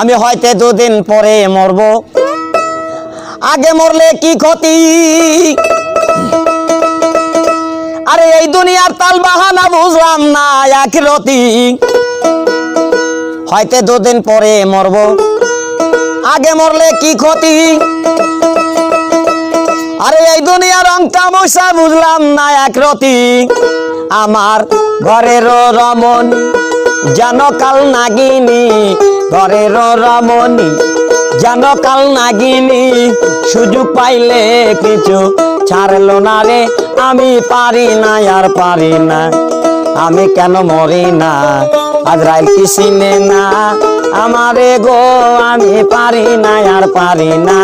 আমি হয়তো দুদিন পরে মরব, আগে মরলে কি ক্ষতি। আরে এই দুনিয়ার তাল বাহানা বুঝলাম না আখিরাতি। হয়তো দুদিন পরে মরব, আগে মরলে কি ক্ষতি। আরে এই দুনিয়ার রং তামাশা বুঝলাম না আখিরাতি। আমার ঘরের রমণী জানো কাল নাগিনী, ঘরের রমণী জানো কাল নাগিনী। সুযোগ পাইলে কিছু ছাড়লো না রে, আমি পারি না আর পারি না। আমি কেন মরি না আজরাইল কি চিনে না আমারে গো, আমি পারি না আর পারি না।